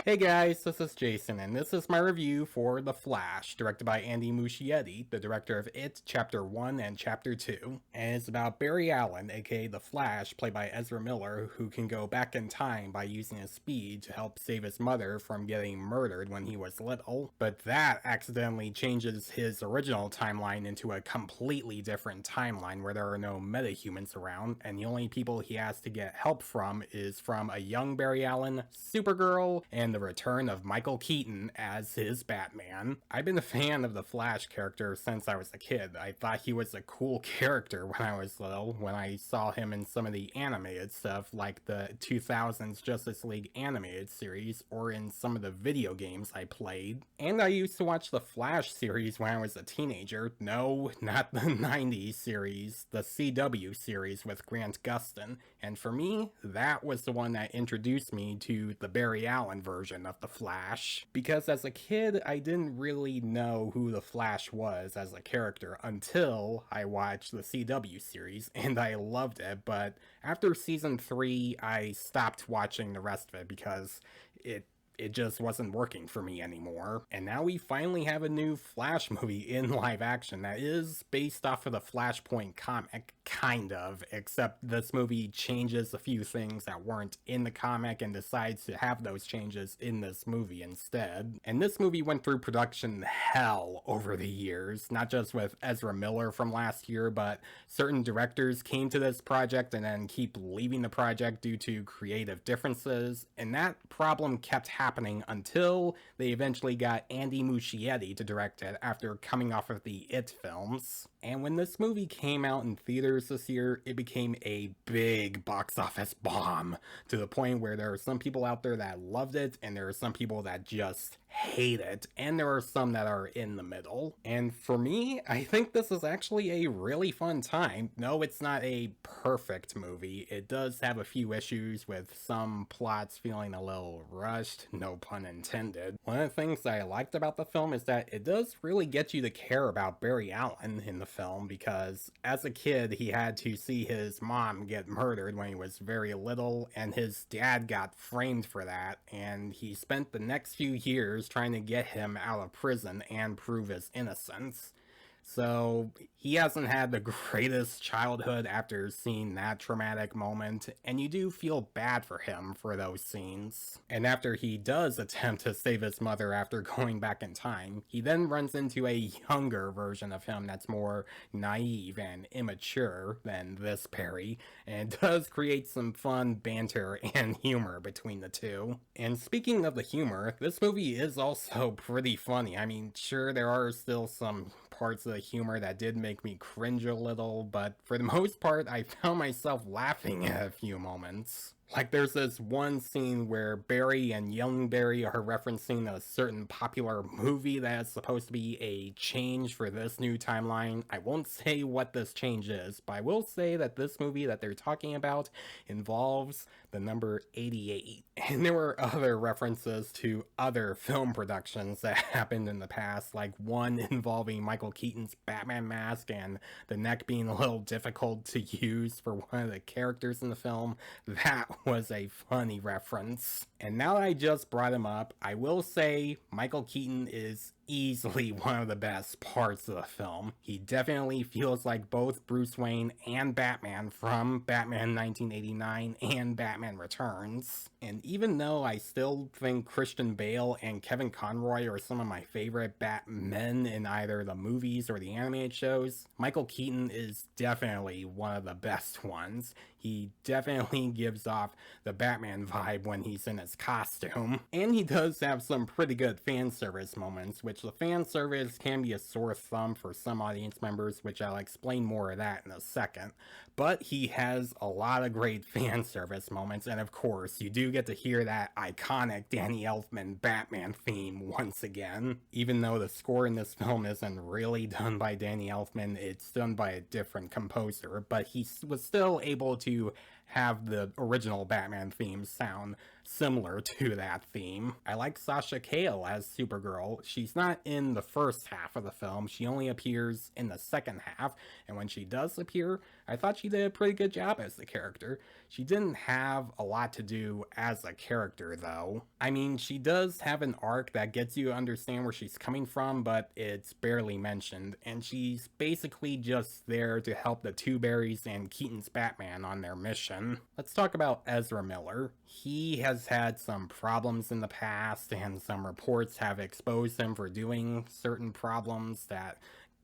Hey guys, this is Jason, and this is my review for The Flash, directed by Andy Muccietti, the director of It, Chapter 1 and Chapter 2. And it's about Barry Allen, aka The Flash, played by Ezra Miller, who can go back in time by using his speed to help save his mother from getting murdered when he was little. But that accidentally changes his original timeline into a completely different timeline where there are no metahumans around, and the only people he has to get help from is from a young Barry Allen, Supergirl, and the return of Michael Keaton as his Batman. I've been a fan of the Flash character since I was a kid. I thought he was a cool character when I was little, when I saw him in some of the animated stuff like the 2000s Justice League animated series or in some of the video games I played. And I used to watch the Flash series when I was a teenager. No, not the 90s series, the CW series with Grant Gustin. And for me, that was the one that introduced me to the Barry Allen version of the Flash, because as a kid I didn't really know who the Flash was as a character until I watched the CW series, and I loved it. But after season 3 I stopped watching the rest of it because it just wasn't working for me anymore. And now we finally have a new Flash movie in live action that is based off of the Flashpoint comic, kind of, except this movie changes a few things that weren't in the comic and decides to have those changes in this movie instead. And this movie went through production hell over the years, not just with Ezra Miller from last year, but certain directors came to this project and then keep leaving the project due to creative differences, and that problem kept happening until they eventually got Andy Muccietti to direct it after coming off of the It films. And when this movie came out in theaters this year, it became a big box office bomb, to the point where there are some people out there that loved it and there are some people that just hate it, and there are some that are in the middle. And for me, I think this is actually a really fun time. No, it's not a perfect movie. It does have a few issues, with some plots feeling a little rushed, no pun intended. One of the things I liked about the film is that it does really get you to care about Barry Allen in the film, because as a kid he had to see his mom get murdered when he was very little, and his dad got framed for that, and he spent the next few years trying to get him out of prison and prove his innocence. So he hasn't had the greatest childhood after seeing that traumatic moment, and you do feel bad for him for those scenes. And after he does attempt to save his mother after going back in time, he then runs into a younger version of him that's more naive and immature than this Barry, and does create some fun banter and humor between the two. And speaking of the humor, this movie is also pretty funny. I mean, sure, there are still some parts of the humor that did make me cringe a little, but for the most part I found myself laughing at a few moments. Like, there's this one scene where Barry and young Barry are referencing a certain popular movie that is supposed to be a change for this new timeline. I won't say what this change is, but I will say that this movie that they're talking about involves the number 88. And there were other references to other film productions that happened in the past, like one involving Michael Keaton's Batman mask and the neck being a little difficult to use for one of the characters in the film. That was a funny reference. And now that I just brought him up, I will say Michael Keaton is easily one of the best parts of the film. He definitely feels like both Bruce Wayne and Batman from Batman 1989 and Batman Returns. And even though I still think Christian Bale and Kevin Conroy are some of my favorite Batmen in either the movies or the animated shows, Michael Keaton is definitely one of the best ones. He definitely gives off the Batman vibe when he's in his costume. And he does have some pretty good fan service moments, which the fan service can be a sore thumb for some audience members, which I'll explain more of that in a second. But he has a lot of great fan service moments, and of course, you do get to hear that iconic Danny Elfman Batman theme once again. Even though the score in this film isn't really done by Danny Elfman, it's done by a different composer, but he was still able to have the original Batman theme sound similar to that theme. I like Sasha Cale as Supergirl. She's not in the first half of the film, she only appears in the second half, and when she does appear, I thought she did a pretty good job as the character. She didn't have a lot to do as a character, though. I mean, she does have an arc that gets you to understand where she's coming from, but it's barely mentioned, and she's basically just there to help the Two Berries and Keaton's Batman on their mission. Let's talk about Ezra Miller. He has had some problems in the past, and some reports have exposed him for doing certain problems that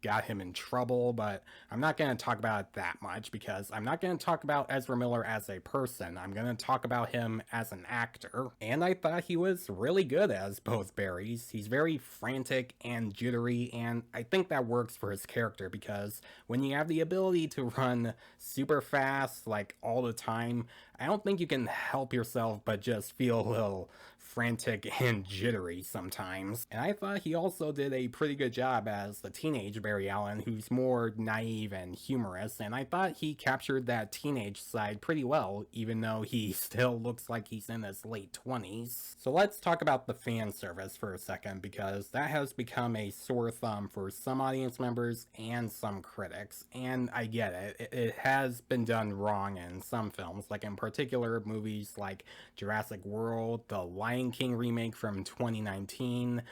got him in trouble, but I'm not going to talk about it that much because I'm not going to talk about Ezra Miller as a person. I'm going to talk about him as an actor. And I thought he was really good as both Barrys. He's very frantic and jittery, and I think that works for his character because when you have the ability to run super fast, like all the time, I don't think you can help yourself but just feel a little frantic and jittery sometimes. And I thought he also did a pretty good job as the teenage Barry Allen, who's more naive and humorous, and I thought he captured that teenage side pretty well, even though he still looks like he's in his late 20s. So let's talk about the fan service for a second, because that has become a sore thumb for some audience members and some critics, and I get it. It has been done wrong in some films, like in particular movies like Jurassic World, The Lion King remake from 2019,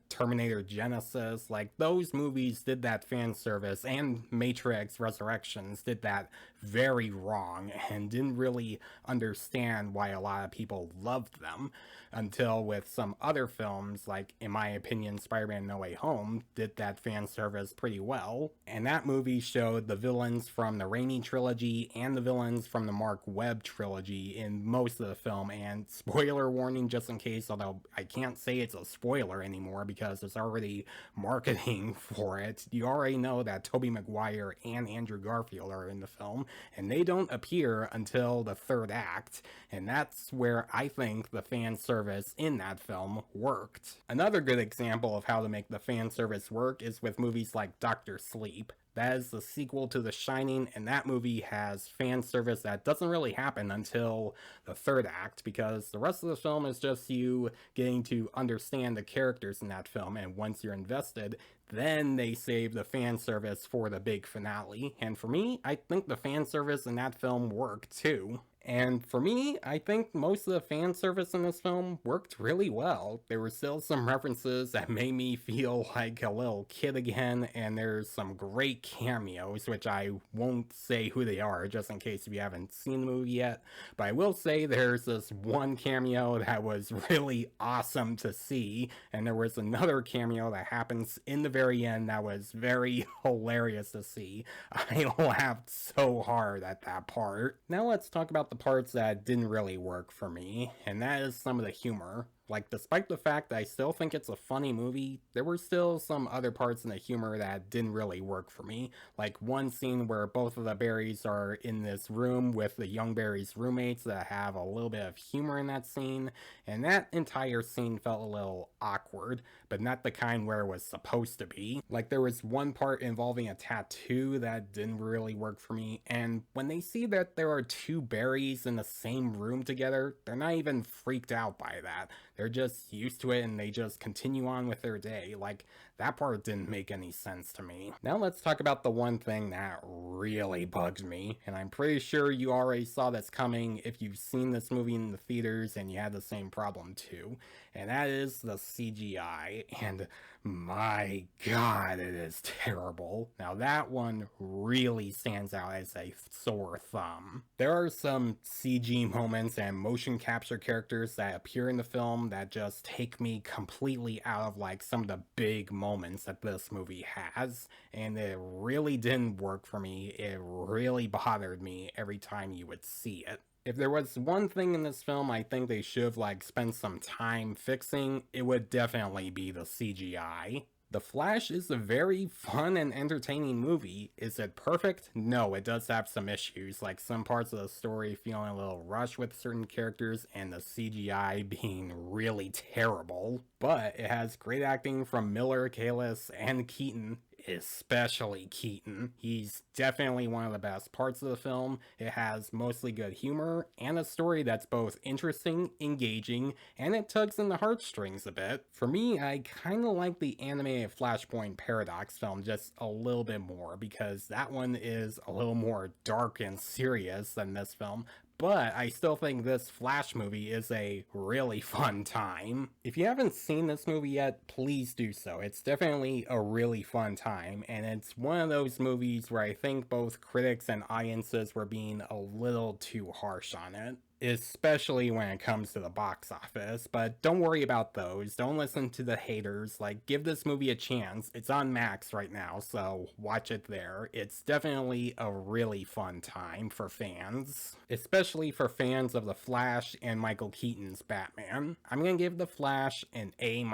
Terminator Genesis. Like, those movies did that fan service, and Matrix Resurrections did that very wrong and didn't really understand why a lot of people loved them, until with some other films, like in my opinion Spider-Man No Way Home did that fan service pretty well. And that movie showed the villains from the Raimi trilogy and the villains from the Mark Webb trilogy in most of the film. And spoiler warning just in case, although I can't say it's a spoiler anymore because there's already marketing for it, you already know that Tobey Maguire and Andrew Garfield are in the film, and they don't appear until the third act, and that's where I think the fan service in that film worked. Another good example of how to make the fan service work is with movies like Doctor Sleep. That is the sequel to The Shining, and that movie has fan service that doesn't really happen until the third act, because the rest of the film is just you getting to understand the characters in that film, and once you're invested, then they save the fan service for the big finale. And for me, I think the fan service in that film worked too. And for me, I think most of the fan service in this film worked really well. There were still some references that made me feel like a little kid again, and there's some great cameos, which I won't say who they are, just in case if you haven't seen the movie yet. But I will say there's this one cameo that was really awesome to see, and there was another cameo that happens in the very end that was very hilarious to see. I laughed so hard at that part. Now let's talk about the parts that didn't really work for me, and that is some of the humor. Like, despite the fact that I still think it's a funny movie, there were still some other parts in the humor that didn't really work for me. Like one scene where both of the Berries are in this room with the young Berries' roommates that have a little bit of humor in that scene, and that entire scene felt a little awkward, but not the kind where it was supposed to be. Like, there was one part involving a tattoo that didn't really work for me, and when they see that there are two Berries in the same room together, they're not even freaked out by that. They're just used to it and they just continue on with their day. Like, that part didn't make any sense to me. Now let's talk about the one thing that really bugged me, and I'm pretty sure you already saw this coming if you've seen this movie in the theaters and you had the same problem too, and that is the CGI, and my god, it is terrible. Now that one really stands out as a sore thumb. There are some CG moments and motion capture characters that appear in the film that just take me completely out of like some of the big moments that this movie has, and it really didn't work for me. It really bothered me every time you would see it. If there was one thing in this film I think they should have like spent some time fixing, it would definitely be the CGI. The Flash is a very fun and entertaining movie. Is it perfect? No, it does have some issues, like some parts of the story feeling a little rushed with certain characters and the CGI being really terrible. But it has great acting from Miller, Kalis, and Keaton. Especially Keaton. He's definitely one of the best parts of the film. It has mostly good humor and a story that's both interesting, engaging, and it tugs in the heartstrings a bit. For me, I kind of like the animated Flashpoint Paradox film just a little bit more because that one is a little more dark and serious than this film, but I still think this Flash movie is a really fun time. If you haven't seen this movie yet, please do so. It's definitely a really fun time, and it's one of those movies where I think both critics and audiences were being a little too harsh on it, especially when it comes to the box office. But don't worry about those. Don't listen to the haters. Like, give this movie a chance. It's on Max right now, so watch it there. It's definitely a really fun time for fans, especially for fans of The Flash and Michael Keaton's Batman. I'm gonna give The Flash an A-.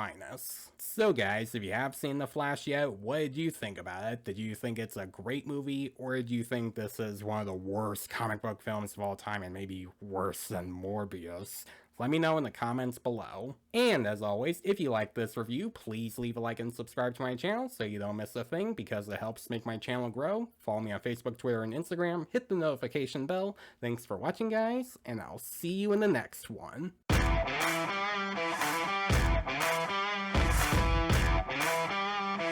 So guys, if you have seen The Flash yet, what did you think about it? Did you think it's a great movie, or did you think this is one of the worst comic book films of all time and maybe worse than Morbius? Let me know in the comments below. And as always, if you like this review, please leave a like and subscribe to my channel so you don't miss a thing, because it helps make my channel grow. Follow me on Facebook, Twitter, and Instagram. Hit the notification bell. Thanks for watching, guys, and I'll see you in the next one.